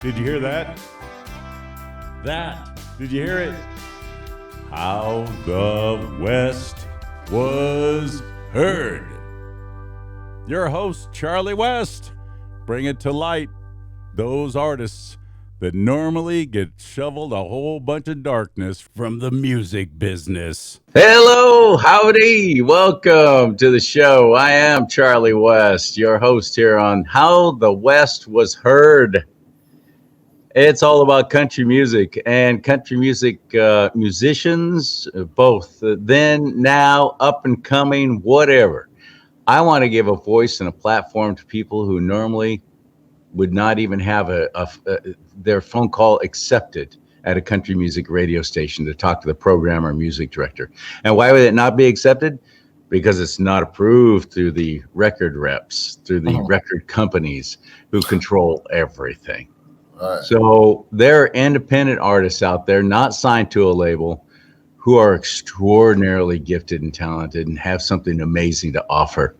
Did you hear that? Did you hear it? How the West was heard. Your host, Charlie West, bring it to light those artists that normally get shoveled a whole bunch of darkness from the music business. Hello, howdy, welcome to the show. I am Charlie West, your host here on How the West Was Heard. It's all about country music and country music musicians, both then, now, up and coming, whatever. I want to give a voice and a platform to people who normally would not even have their phone call accepted at a country music radio station to talk to the programmer or music director. And why would it not be accepted? Because it's not approved through the record reps, through the record companies who control everything. Right. So there are independent artists out there, not signed to a label, who are extraordinarily gifted and talented and have something amazing to offer.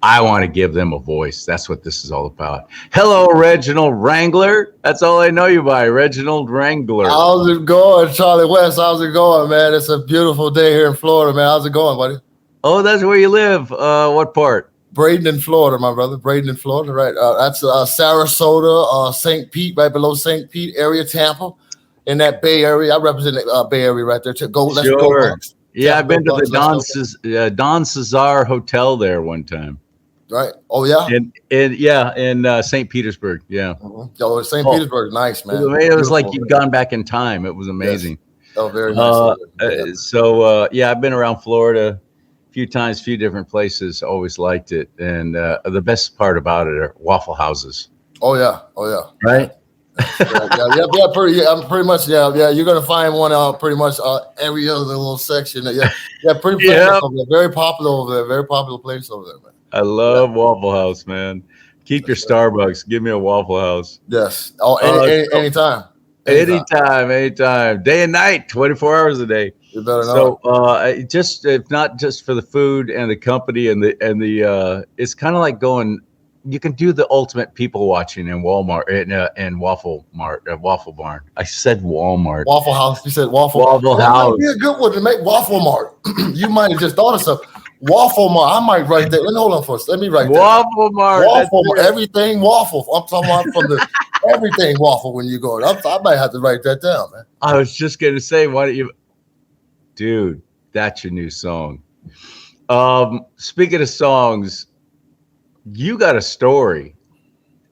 I want to give them a voice. That's what this is all about. Hello, Reginald Wrangler. That's all I know you by, Reginald Wrangler. How's it going, Charlie West? How's it going, man? It's a beautiful day here in Florida, man. How's it going, buddy? Oh, that's where you live. What part? Bradenton, Florida, my brother. Bradenton, Florida, right? That's Sarasota, St. Pete, right below St. Pete area, Tampa, in that Bay Area. I represent the Bay Area right there. Let's go. Yeah, I've been to the Don Cesar Hotel there one time. Right. Oh yeah. In St. Petersburg. Yeah. Oh, St. Petersburg, nice, man. It was like you'd gone back in time. It was amazing. Yes. Oh, very nice. I've been around Florida a few times, few different places. Always liked it, and the best part about it are Waffle Houses. Oh yeah. Right. Pretty much. You're gonna find one pretty much every other little section. Pretty famous over there. Very popular over there. Very popular place over there, man. I love Waffle House, man. Keep your Starbucks. Give me a Waffle House. Yes. Oh, anytime. Anytime. Day and night, 24 hours a day. You better know. So, just if not just for the food and the company and the it's kind of like going. You can do the ultimate people watching in Walmart and Waffle Barn. I said Walmart. Waffle House. You said Waffle House. That might be a good one to make. Waffle Mart. You might have just thought of something. Waffle Mart. I might write that. Hold on first. Let me write that. Waffle Mart. Waffle Mart. Everything waffle. I'm talking about from the everything waffle when you go. I might have to write that down, man. I was just gonna say, why don't you, dude? That's your new song. Speaking of songs, you got a story,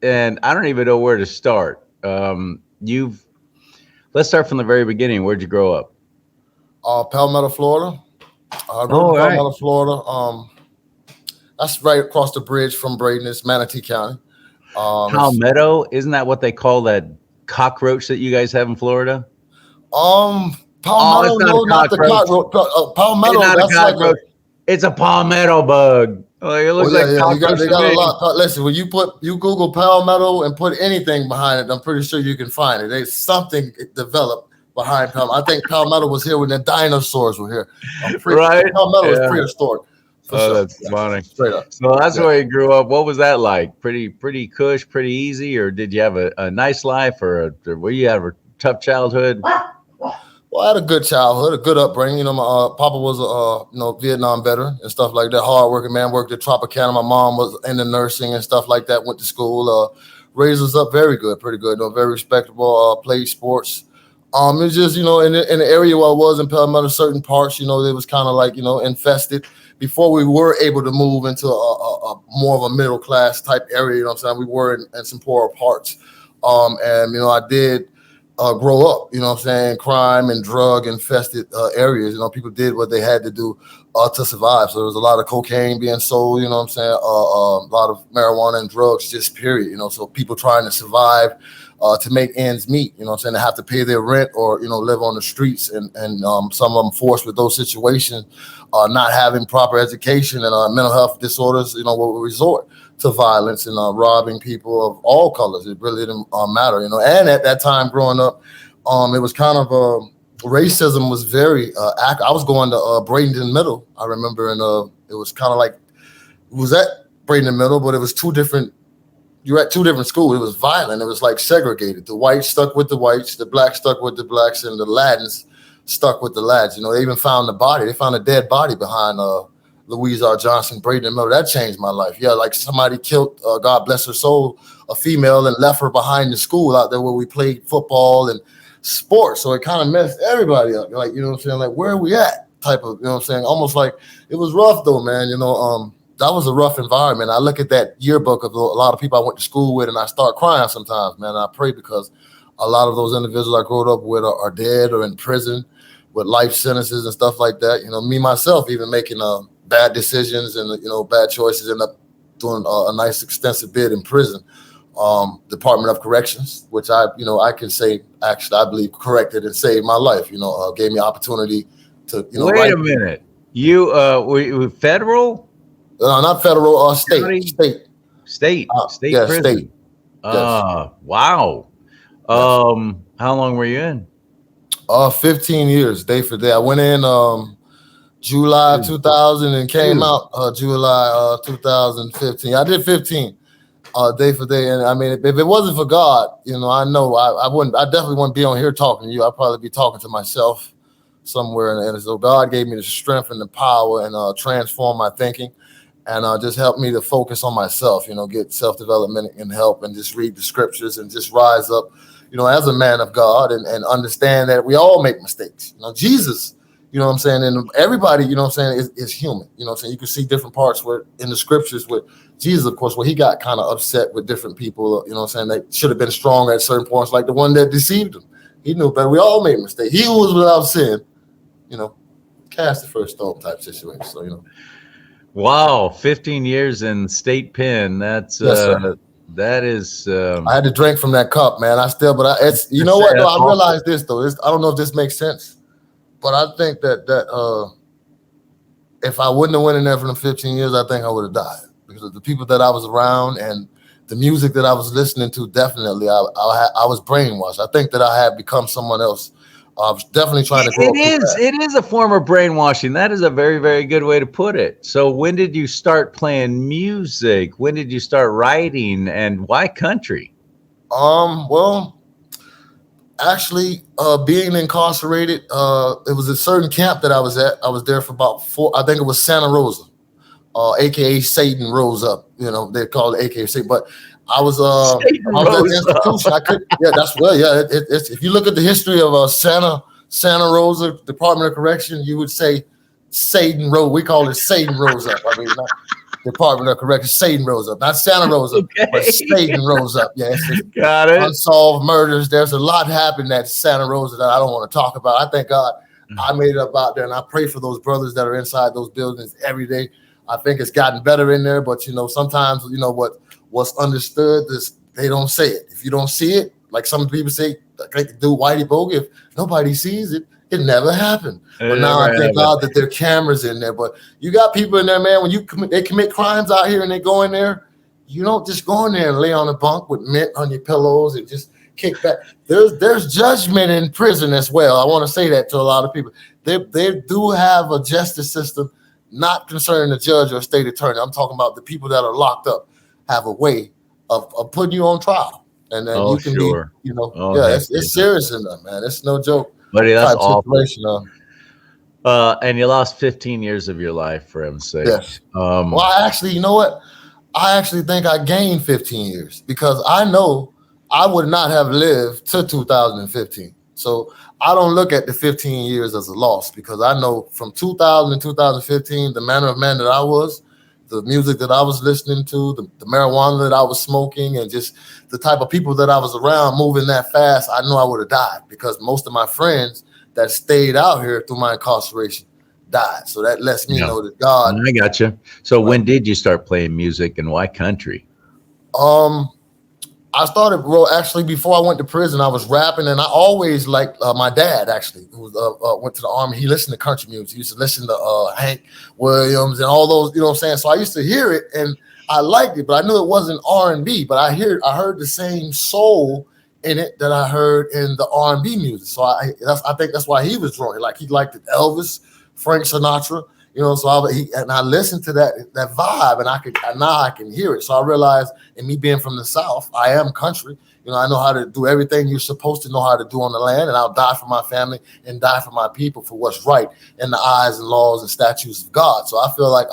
and I don't even know where to start. Let's start from the very beginning. Where'd you grow up? Palmetto, Florida. Palmetto, Florida. That's right across the bridge from Bradenton. It's Manatee County. Palmetto, isn't that what they call that cockroach that you guys have in Florida? Palmetto, not the cockroach. Palmetto, that's like it's a palmetto bug. Like, it looks they got a lot. Listen, when you Google Palmetto and put anything behind it, I'm pretty sure you can find it. There's something developed behind Palmetto. I think Palmetto was here when the dinosaurs were here. Palmetto is prehistoric. That's funny. Straight up. So that's where you grew up. What was that like? Pretty cush, pretty easy, or did you have a nice life, or were you have a tough childhood? Well, I had a good childhood, a good upbringing. My papa was a Vietnam veteran and stuff like that. Hardworking man, worked at Tropicana. My mom was into nursing and stuff like that. Went to school, raised us up very good, pretty good. Very respectable. Played sports. It's just in the area where I was in Palmetto, certain parts, it was kind of like infested. Before we were able to move into a more of a middle class type area, we were in some poorer parts. I did grow up, crime and drug infested areas. People did what they had to do to survive. So there was a lot of cocaine being sold, a lot of marijuana and drugs, just period, so people trying to survive to make ends meet, they have to pay their rent or, live on the streets and some of them forced with those situations, not having proper education and mental health disorders, will resort to violence and robbing people of all colors. It really didn't matter, and at that time growing up, it was kind of racism was very active. I was going to Bradenton Middle, I remember, and it was kind of like, it was at Bradenton Middle, but it was two different you're at two different schools. It was violent. It was like segregated. The whites stuck with the whites, the blacks stuck with the blacks, and the Latins stuck with the lads. You know, they even found the body. They found a dead body behind Louise R. Johnson, Braden Miller. That changed my life. Yeah, like somebody killed, God bless her soul, a female and left her behind the school out there where we played football and sports. So it kind of messed everybody up. Like, you know what I'm saying? Like, where are we at? Type of, you know what I'm saying? Almost like it was rough though, man. You know, that was a rough environment. I look at that yearbook of a lot of people I went to school with, and I start crying sometimes, man. And I pray because a lot of those individuals I grew up with are dead or in prison with life sentences and stuff like that. You know, me myself even making bad decisions and bad choices, end up doing a nice extensive bid in prison. Department of Corrections, which I can say actually I believe corrected and saved my life. Gave me opportunity to Wait a minute. You were federal? Not federal, state. State yeah, prison. State. Wow. How long were you in? 15 years, day for day. I went in July 2000 and came out July 2015. I did 15 day for day. And I mean, if it wasn't for God, I know I definitely wouldn't be on here talking to you. I'd probably be talking to myself somewhere. And so God gave me the strength and the power and transform my thinking and just help me to focus on myself, get self-development and help and just read the scriptures and just rise up, as a man of God and understand that we all make mistakes. Jesus, you know what I'm saying? And everybody, you know what I'm saying, is human. You know what I'm saying? You can see different parts where in the scriptures with Jesus, of course, where he got kind of upset with different people, you know what I'm saying, that should have been stronger at certain points, like the one that deceived him. He knew better. We all made mistakes. He who was without sin, cast the first stone type situation. So, Wow, 15 years in state pen. That's that is. I had to drink from that cup, man. It's you know what? Though, I realized this though. I don't know if this makes sense, but I think that if I wouldn't have went in there for the 15 years, I think I would have died because of the people that I was around and the music that I was listening to. Definitely, I was brainwashed. I think that I had become someone else. I was definitely trying to grow up. It is a form of brainwashing. That is a very, very good way to put it. So when did you start playing music? When did you start writing? And why country? Well, actually, being incarcerated, it was a certain camp that I was at. I was there for about I think it was Santa Rosa, aka Satan Rose Up. They call it aka Satan, but I was at the institution. I could, it's if you look at the history of Santa Rosa Department of Correction, you would say Satan Rose. We call it Satan Rose Up. I mean, not Department of Correction, Satan Rose Up, not Santa Rosa, but Satan Rose Up. Yeah, got it. Unsolved murders. There's a lot happened at Santa Rosa that I don't want to talk about. I thank God I made it up out there, and I pray for those brothers that are inside those buildings every day. I think it's gotten better in there, but sometimes what's understood is they don't say it. If you don't see it, like some people say, like the dude Whitey Bogey, if nobody sees it, it never happened. But now I thank God that there are cameras in there. But you got people in there, man, when they commit crimes out here and they go in there, you don't just go in there and lay on a bunk with mint on your pillows and just kick back. There's judgment in prison as well. I want to say that to a lot of people. They do have a justice system, not concerning the judge or state attorney. I'm talking about the people that are locked up have a way of putting you on trial. And then you can be, it's serious enough, man. It's no joke. Buddy, that's awful. And you lost 15 years of your life for heaven's sake. Yes. Well, you know what? I actually think I gained 15 years because I know I would not have lived to 2015. So I don't look at the 15 years as a loss because I know from 2000 to 2015, the manner of man that I was, the music that I was listening to, the marijuana that I was smoking, and just the type of people that I was around moving that fast, I know I would have died because most of my friends that stayed out here through my incarceration died. So that lets me know that God. I got you. So when did you start playing music and why country? I started actually before I went to prison. I was rapping, and I always liked my dad. Actually, who went to the army. He listened to country music. He used to listen to Hank Williams and all those. You know what I'm saying? So I used to hear it, and I liked it, but I knew it wasn't R&B. But I heard the same soul in it that I heard in the R&B music. So I think that's why he was drawn. Like he liked it, Elvis, Frank Sinatra. So I listened to that vibe, and I can hear it. So I realized, and me being from the South, I am country. I know how to do everything you're supposed to know how to do on the land, and I'll die for my family and die for my people for what's right in the eyes and laws and statutes of God. So I feel like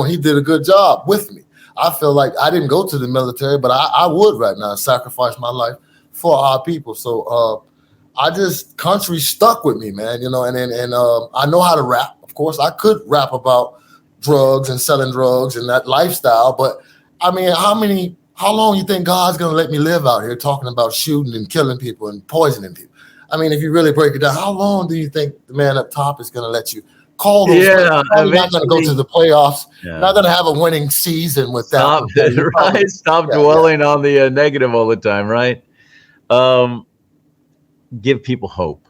he did a good job with me. I feel like I didn't go to the military, but I would right now sacrifice my life for our people. So country stuck with me, man, and I know how to rap. Of course, I could rap about drugs and selling drugs and that lifestyle, but I mean, how long you think God's going to let me live out here talking about shooting and killing people and poisoning people? I mean, if you really break it down, how long do you think the man up top is going to let you call those? Yeah, you're not going to go to the playoffs. Yeah. Not going to have a winning season with that. Stop dwelling on the negative all the time, right? Give people hope.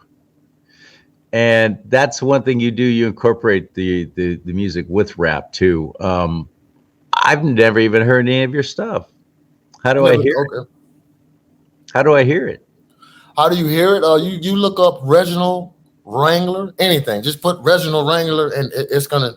And that's one thing you do. You incorporate the music with rap too. I've never even heard any of your stuff. How do I hear it? How do I hear it? How do you hear it? You look up Reginald Wrangler, anything. Just put Reginald Wrangler, and it's gonna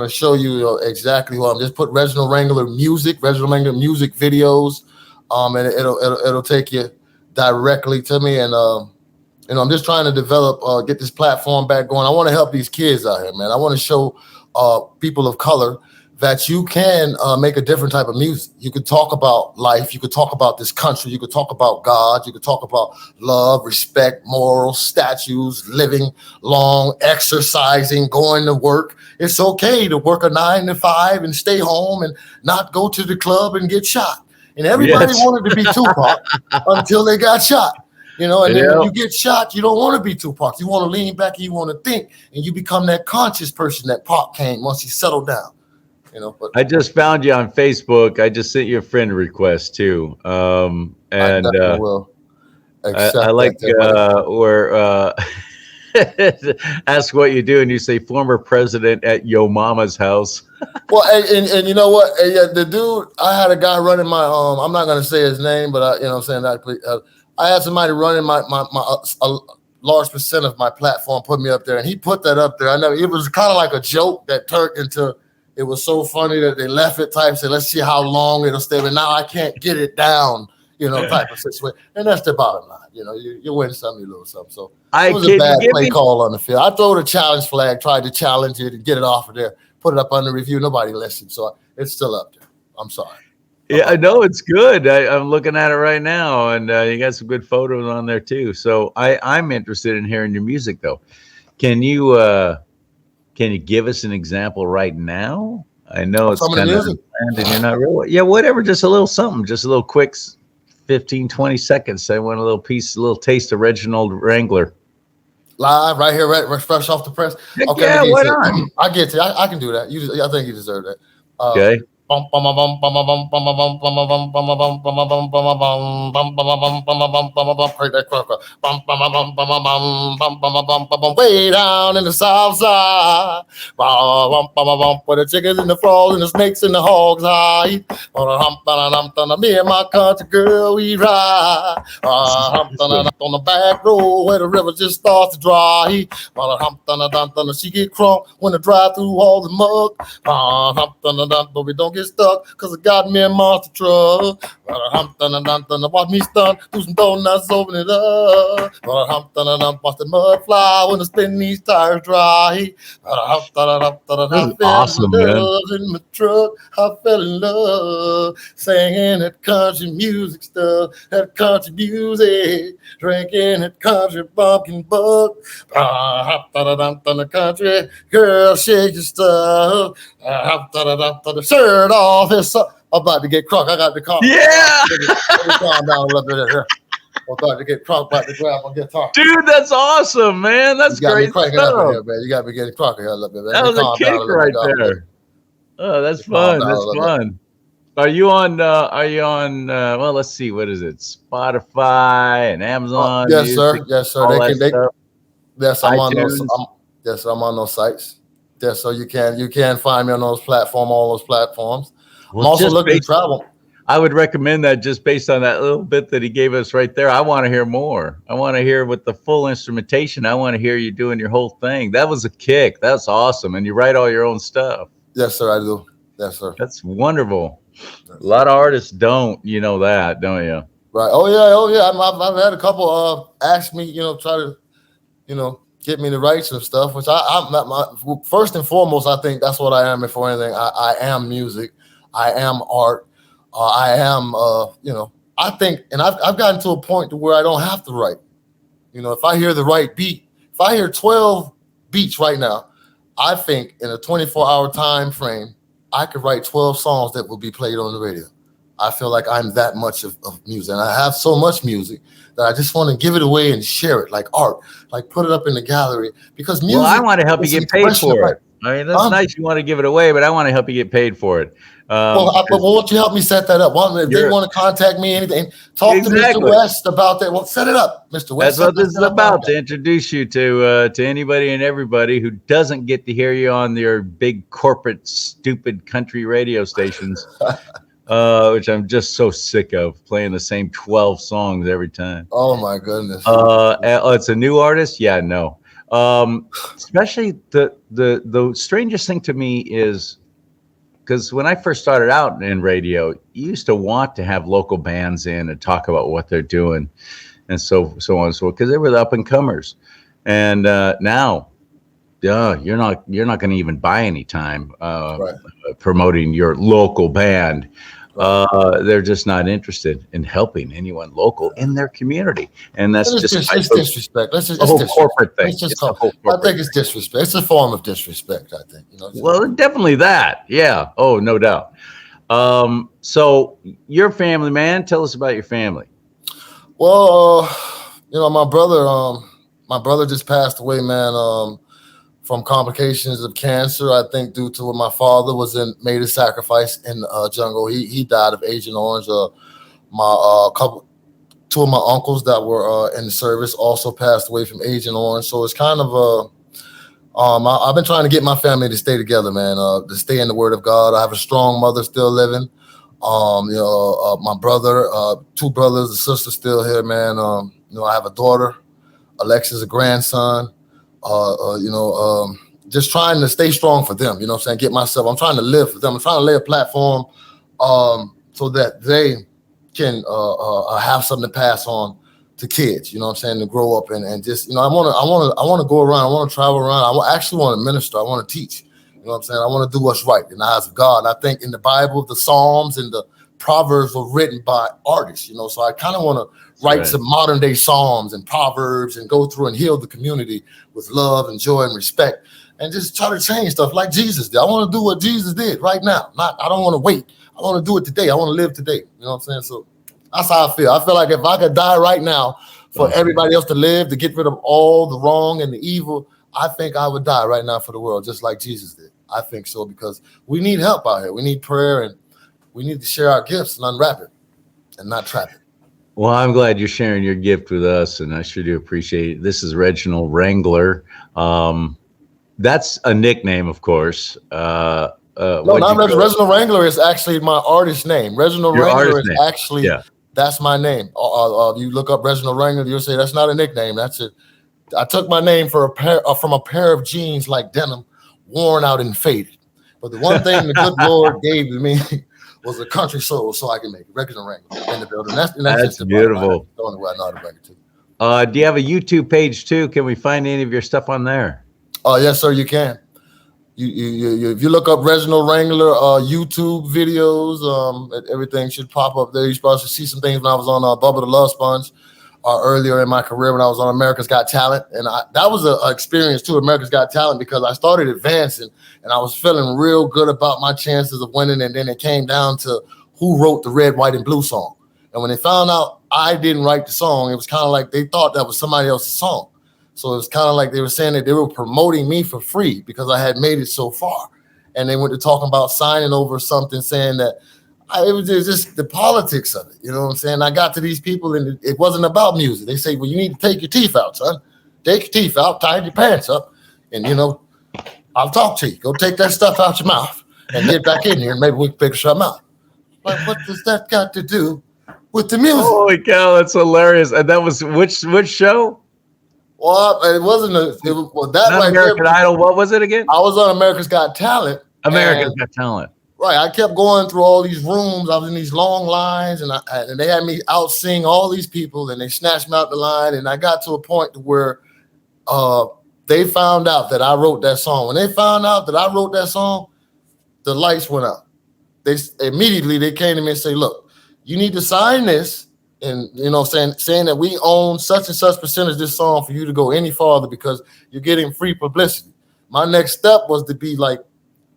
show you exactly who I'm. Just put Reginald Wrangler music videos, and it'll take you directly to me. And I'm just trying to develop, get this platform back going. I want to help these kids out here, man. I want to show people of color that you can make a different type of music. You could talk about life. You could talk about this country. You could talk about God. You could talk about love, respect, morals, statues, living long, exercising, going to work. It's okay to work a 9 to 5 and stay home and not go to the club and get shot. And everybody wanted to be Tupac until they got shot. And then when you get shot, you don't want to be Tupac. You want to lean back and you want to think, and you become that conscious person that Pac came once he settled down. But I just found you on Facebook. I just sent you a friend request too. And I definitely will. I like where ask what you do, and you say former president at Yo Mama's house. Well, and you know what? The dude, I had a guy running my I'm not going to say his name, but I had somebody running my a large percent of my platform, put me up there, and he put that up there. I know it was kind of like a joke that turned into. It was so funny that they left it type, said, let's see how long it'll stay. But now I can't get it down, type of situation. And that's the bottom line. You win some, you lose some. So it was a bad play call on the field. I throw the challenge flag, tried to challenge it and get it off of there, put it up under review. Nobody listened. So it's still up there. I'm sorry. Yeah, I know it's good. I'm looking at it right now, and you got some good photos on there too. So I'm interested in hearing your music, though. Can you give us an example right now? I know it's kind of and you're not really. Yeah, whatever. Just a little something. Just a little quick 15, 20 seconds. I want a little taste of Reginald Wrangler. Live right here, right fresh off the press. Okay, yeah, why not? I get you. I can do that. I think you deserve that. Okay. Way down in the south side, where the chickens and the frogs and the snakes and the hogs hide. Me and my country girl, we ride on the back road where the river just starts to dry. She get crunk when I drive through all the mud. But we don't get stuck because I got me a monster truck. Watch me stun, do some donuts, open it up. Watch the mud fly when I spin these tires dry. Awesome, man. In my truck, I fell in love singing that country music stuff, that country music, drinking that country pumpkin buck. The country girl, shake your stuff. The shirt off. It's about to get crunk. I got the car. Yeah. Let me calm down a little bit here. I'm about to get crunk. About to grab my guitar. Dude, that's awesome, man. That's great stuff. Here, man. You got me getting crunk here a little bit, man. That was a kick right there. Oh, that's fun. That's fun. Are you on? Well, let's see. What is it? Spotify and Amazon. Yes, music, sir. Yes, sir. Yes, I'm on those. Yes, I'm on those sites. Yes, so you can find me on those platforms, all those platforms. Well, I'm also looking to travel. I would recommend that just based on that little bit that he gave us right there. I want to hear more. I want to hear with the full instrumentation. I want to hear you doing your whole thing. That was a kick. That's awesome. And you write all your own stuff. Yes, sir, I do. Yes, sir. That's wonderful. A lot of artists don't. You know that, don't you? Right. Oh yeah. I've had a couple ask me, try to, get me to write some stuff. Which first and foremost, I think that's what I am. Before anything, I am music. I am art. I am, I think, and I've gotten to a point to where I don't have to write. If I hear the right beat, if I hear 12 beats right now, I think in a 24-hour time frame, I could write 12 songs that will be played on the radio. I feel like I'm that much of music. And I have so much music that I just want to give it away and share it like art, like put it up in the gallery. Because music. Well, I want to help you get paid for it. I mean, that's nice. You want to give it away, but I want to help you get paid for it. Well, won't you help me set that up? If they want to contact me, anything, talk to Mr. West about that. Well, set it up, Mr. West. That's what this is about, to introduce you to anybody and everybody who doesn't get to hear you on their big corporate, stupid country radio stations, which I'm just so sick of, playing the same 12 songs every time. Oh, my goodness. It's a new artist? Yeah, no. Especially the strangest thing to me is, because when I first started out in radio, you used to want to have local bands in and talk about what they're doing, and so on and so forth, because they were the up and comers. And now, you're not going to even buy any time promoting your local band. They're just not interested in helping anyone local in their community, and that's just disrespect. It's a whole corporate thing. I think it's disrespect. It's a form of disrespect, I think. Well, definitely that. Yeah. Oh, no doubt. So your family, man, tell us about your family. Well, my brother just passed away, man. From complications of cancer, I think, due to what my father made a sacrifice in the jungle. He died of Agent Orange. Two of my uncles that were in the service also passed away from Agent Orange. So it's kind of I've been trying to get my family to stay together, man. To stay in the Word of God. I have a strong mother still living. My brother, two brothers, a sister still here, man. I have a daughter. Alexis, a grandson. Just trying to stay strong for them, I'm trying to live for them. I'm trying to lay a platform so that they can have something to pass on to kids, to grow up and just, I want to go around. I want to travel around. I actually want to minister. I want to teach, I want to do what's right in the eyes of God. I think in the Bible, the Psalms and the Proverbs were written by artists, so I kind of want to write some modern day Psalms and Proverbs and go through and heal the community with love and joy and respect and just try to change stuff like Jesus did. I want to do what Jesus did right now. I don't want to wait. I want to do it today. I want to live today. So that's how I feel. I feel like if I could die right now for everybody else to live, to get rid of all the wrong and the evil, I think I would die right now for the world, just like Jesus did. I think so, because we need help out here. We need prayer, and we need to share our gifts and unwrap it and not trap it. Well, I'm glad you're sharing your gift with us, and I sure do appreciate it. This is Reginald Wrangler. That's a nickname, of course. No, not Reginald Wrangler is actually my artist name. Reginald Wrangler is actually, that's my name. You look up Reginald Wrangler, you'll say that's not a nickname. That's it. I took my name from a pair of jeans like denim, worn out and faded. But the one thing the good Lord gave to me was a country soul, so I can make it. Reginald Wrangler in the building. That's beautiful. The only way I know how to bring it to. Do you have a YouTube page too? Can we find any of your stuff on there? Oh, yes, sir, you can. You if you look up Reginald Wrangler YouTube videos, everything should pop up there. You're supposed to see some things when I was on Bubba the Love Sponge earlier in my career when I was on America's Got Talent. And that was an experience too, America's Got Talent, because I started advancing and I was feeling real good about my chances of winning. And then it came down to who wrote the Red, White, and Blue song. And when they found out I didn't write the song, it was kind of like they thought that was somebody else's song. So it was kind of like they were saying that they were promoting me for free because I had made it so far. And they went to talking about signing over something, saying that it was just the politics of it. You know what I'm saying? I got to these people and it wasn't about music. They say, well, you need to take your teeth out, son. Take your teeth out, tie your pants up, and, I'll talk to you. Go take that stuff out your mouth and get back in here and maybe we can figure something out. like, what does that got to do with the music? Holy cow, that's hilarious! And that was which show? Well, it wasn't that Not right American there. Idol. What was it again? I was on America's Got Talent. America's Got Talent. Right, I kept going through all these rooms. I was in these long lines, and they had me out sing all these people, and they snatched me out the line. And I got to a point where they found out that I wrote that song. When they found out that I wrote that song, the lights went out. They immediately came to me and say, "Look, you need to sign this, and saying that we own such and such percentage of this song for you to go any farther because you're getting free publicity." My next step was to be like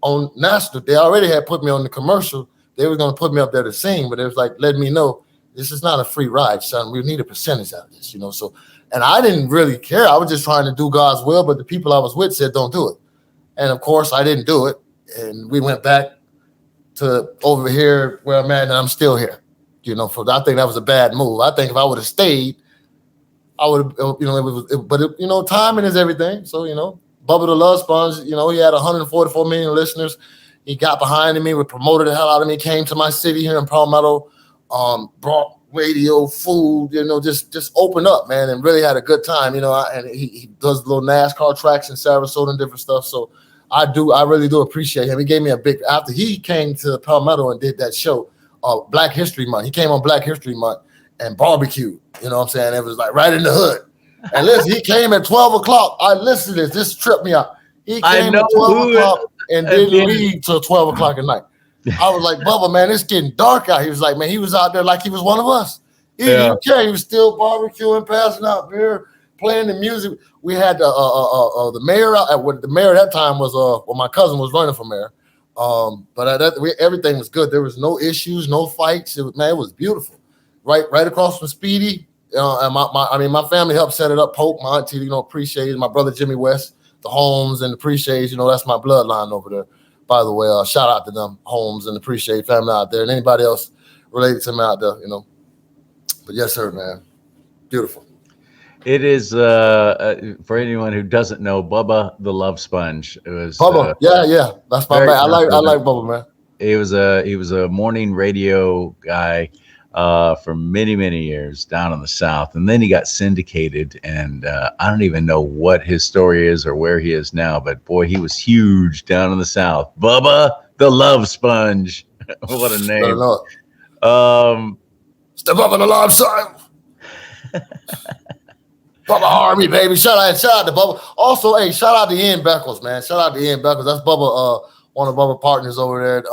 on national. They already had put me on the commercial. They were going to put me up there to sing, but it was like, let me know this is not a free ride, son. We need a percentage out of this, So, and I didn't really care. I was just trying to do God's will, but the people I was with said, don't do it. And of course, I didn't do it. And we went back to over here where I'm at, and I'm still here. I think that was a bad move. I think if I would have stayed, I would have, timing is everything. So, Bubba the Love Sponge, he had 144 million listeners. He got behind me, promoted the hell out of me, came to my city here in Palmetto, brought radio, food, just opened up, man, and really had a good time, and he does little NASCAR tracks in Sarasota and different stuff. So I really do appreciate him. He gave me a big, after he came to Palmetto and did that show, Black History Month. He came on Black History Month and barbecued, It was like right in the hood. And listen, he came at 12 o'clock. I listened to this tripped me out. He came at 12 o'clock and didn't leave till 12 o'clock at night. I was like, Bubba, man, it's getting dark out. He was like, man, he was out there like he was one of us. He didn't care. He was still barbecuing, passing out beer, playing the music. We had the mayor out. The mayor at that time was my cousin was running for mayor. But everything was good. There was no issues, no fights. It was beautiful. Right across from Speedy. And my family helped set it up. Pope, my auntie, appreciate it. My brother Jimmy West, the Holmes and the Appreciate, that's my bloodline over there. By the way, shout out to them, Holmes and the Appreciate family out there, and anybody else related to me out there, But yes, sir, man, beautiful. It is for anyone who doesn't know, Bubba the Love Sponge. It was Bubba, yeah, that's my man. I like Bubba, man. He was a morning radio guy. For many, many years down in the South. And then he got syndicated, and I don't even know what his story is or where he is now, but boy, he was huge down in the South. Bubba the Love Sponge. What a name. Step up on the Love Sponge. Bubba Army, baby. Shout out to Bubba. Also, hey, shout out to Ian Beckles, man. Shout out to Ian Beckles. That's Bubba, one of Bubba partners over there.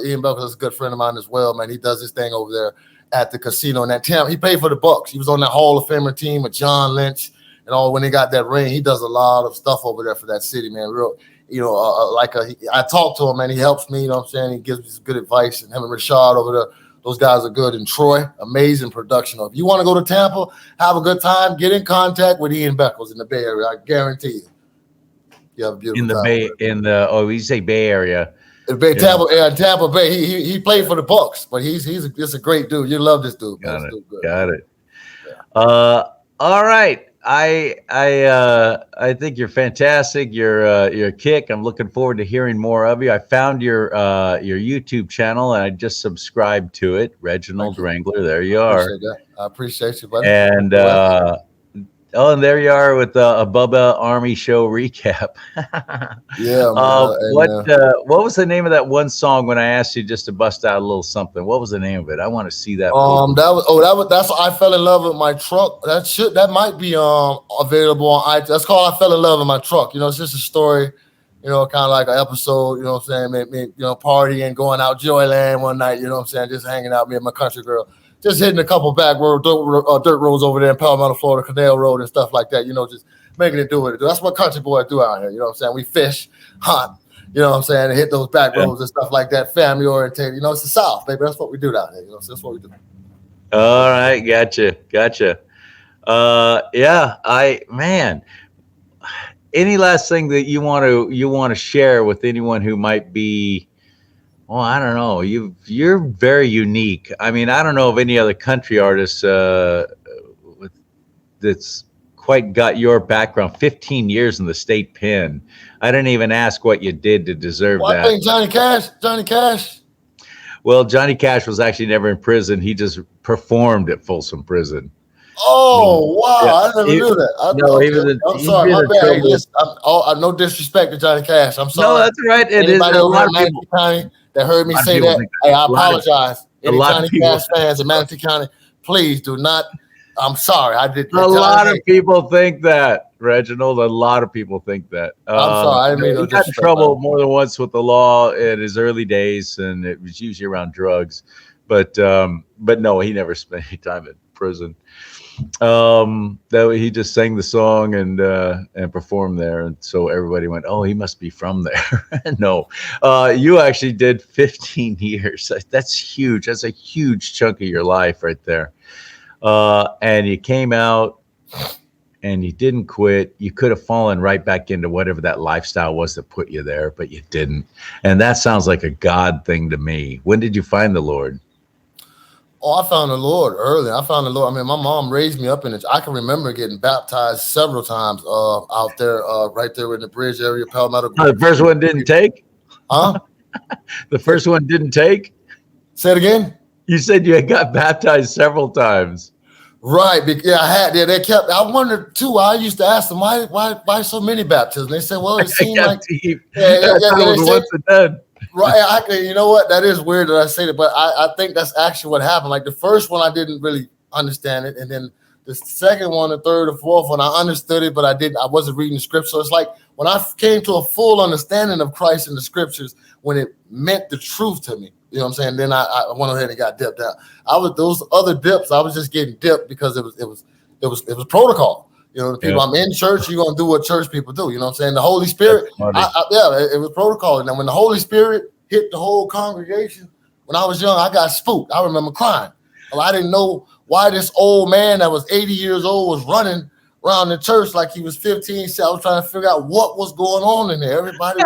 Ian Beckles is a good friend of mine as well, man. He does his thing over there at the casino in that town. He paid for the Bucks. He was on that Hall of Famer team with John Lynch and all. When they got that ring, he does a lot of stuff over there for that city, man. Real, I talk to him, man. He helps me. What I'm saying? He gives me some good advice. And him and Rashad over there, those guys are good. And Troy, amazing production. If you want to go to Tampa, have a good time, get in contact with Ian Beckles in the Bay Area. I guarantee you. You have a beautiful time. You say Bay Area. Tampa Bay. He played for the Bucks, but he's just a great dude. You love this dude. Got it. Yeah. All right. I think you're fantastic. You're a kick. I'm looking forward to hearing more of you. I found your YouTube channel and I just subscribed to it. Reginald Wrangler. There you are. I appreciate you, buddy. And and there you are with a Bubba Army show recap. Yeah. What was the name of that one song when I asked you just to bust out a little something? What was the name of it? I want to see that. That's I Fell in Love with My Truck. That might be available on iTunes. That's called I Fell in Love in My Truck. It's just a story, kind of like an episode. You know what I'm saying? Me, partying, going out Joyland one night. You know what I'm saying? Just hanging out, me and my country girl. Just hitting a couple back dirt roads over there in Palmetto, Florida, Canal Road and stuff like that. Just making it do what it do. That's what country boys do out here. You know what I'm saying? We fish, hunt. You know what I'm saying? And hit those back roads and stuff like that. Family oriented. It's the South, baby. That's what we do down here. That's what we do. All right, gotcha. Any last thing that you want to share with anyone who might be? Well, I don't know. You're very unique. I mean, I don't know of any other country artist that's quite got your background. 15 years in the state pen. I didn't even ask what you did to deserve that. I think Johnny Cash. Well, Johnny Cash was actually never in prison. He just performed at Folsom Prison. Oh wow! I never knew that. I'm He'd sorry, been my in bad. Hey, trouble. listen, no disrespect to Johnny Cash. I'm No, sorry. that's right. It is Anybody a over lot in of people. Manatee County that heard me A lot of say people that, think hey, I A lot of- apologize. a Any lot of Johnny people- Cash fans in Manatee County, please do not. I'm sorry. I did. A lot of people think that, Reginald. A lot of people think that. I'm sorry. I didn't mean no He got in disrespect. trouble more than once with the law in his early days, and it was usually around drugs. But no, he never spent any time in prison. That he just sang the song and performed there, and so everybody went, "Oh, he must be from there." No, you actually did 15 years. That's huge. That's a huge chunk of your life right there. And you came out and you didn't quit. You could have fallen right back into whatever that lifestyle was that put you there, but you didn't. And that sounds like a God thing to me. When did you find the Lord? Oh, I found the Lord early. I found the Lord. I mean, my mom raised me up in it. I can remember getting baptized several times out there, right there in the bridge area, Palmetto. Oh, the first one didn't take? Huh? The first one didn't take? Say it again? You said you had got baptized several times. Right. Yeah, I had. Yeah, they kept. I wondered too. I used to ask them why so many baptisms. They said, well, it seemed like once and done. Right. You know what? That is weird that I say that, but I think that's actually what happened. Like the first one, I didn't really understand it, and then the second one, the third, the fourth one, I understood it, but I wasn't reading the scripture. So it's like when I came to a full understanding of Christ in the scriptures, when it meant the truth to me. You know what I'm saying? Then I went ahead and got dipped out. Those other dips, I was just getting dipped because it was protocol. You know, the people I'm in church, you're gonna do what church people do. You know what I'm saying? The Holy Spirit, it was protocol. And then when the Holy Spirit hit the whole congregation, when I was young, I got spooked. I remember crying. Well, I didn't know why this old man that was 80 years old was running around the church like he was 15. So I was trying to figure out what was going on in there. Everybody,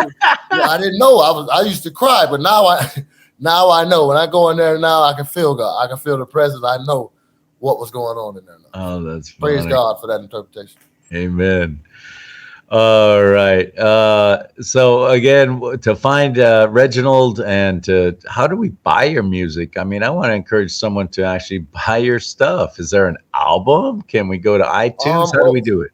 I didn't know. I used to cry, but now I know. When I go in there now, I can feel God. I can feel the presence. I know what was going on in there now. Oh, that's funny. Praise God for that interpretation. Amen. All right. So again, to find Reginald and how do we buy your music? I mean, I want to encourage someone to actually buy your stuff. Is there an album? Can we go to iTunes? How do we do it?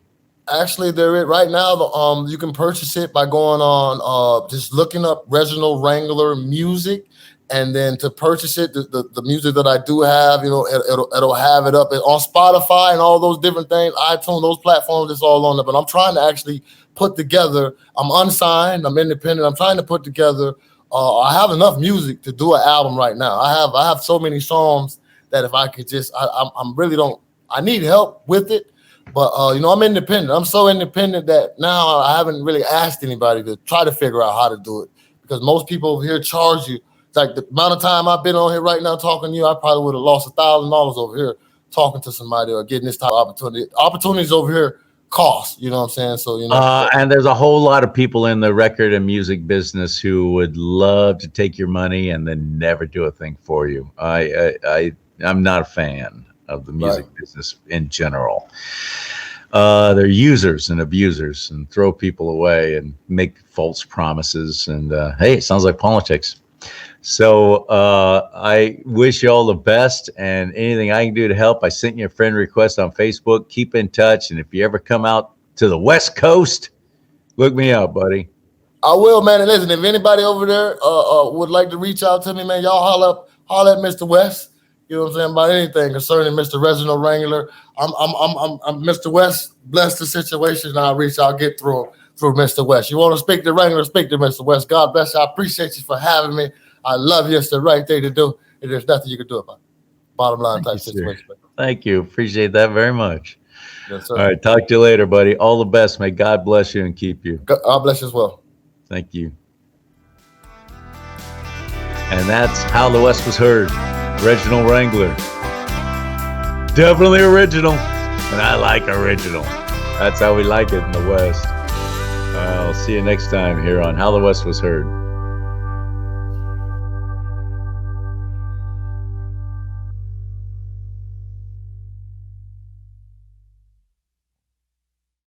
Actually, there is right now. You can purchase it by going on just looking up Reginald Wrangler music. And then to purchase it, the music that I do have, you know, it'll have it up on Spotify and all those different things, iTunes, those platforms, it's all on there. But I'm trying to actually put together, I'm unsigned, I'm independent, I'm trying to put together, I have enough music to do an album right now. I have so many songs that if I could just, I need help with it. But, you know, I'm independent. I'm so independent that now I haven't really asked anybody to try to figure out how to do it. Because most people over here charge you. Like the amount of time I've been on here right now talking to you, I probably would have lost $1,000 over here talking to somebody or getting this type of opportunity. Opportunities over here cost, you know what I'm saying? So, you know. And there's a whole lot of people in the record and music business who would love to take your money and then never do a thing for you. I'm not a fan of the music business in general. They're users and abusers and throw people away and make false promises. And hey, it sounds like politics. So I wish you all the best, and anything I can do to help. I sent you a friend request on Facebook. Keep in touch, and if you ever come out to the West Coast, look me up, buddy. I will, man. And listen, if anybody over there would like to reach out to me, man, y'all holler at Mr. West. You know what I'm saying, about anything concerning Mr. Reginald Wrangler. I'm Mr. West. Bless the situation, and I'll reach out, get through Mr. West. You want to speak to Wrangler? Speak to Mr. West. God bless you. I appreciate you for having me. I love you. It's the right thing to do. And there's nothing you can do about it. Bottom line type situation. Thank you. Appreciate that very much. Yes, sir. All right. Talk to you later, buddy. All the best. May God bless you and keep you. God bless you as well. Thank you. And that's how the West was heard. Reginald Wrangler. Definitely original. And I like original. That's how we like it in the West. I'll see you next time here on How the West Was Heard.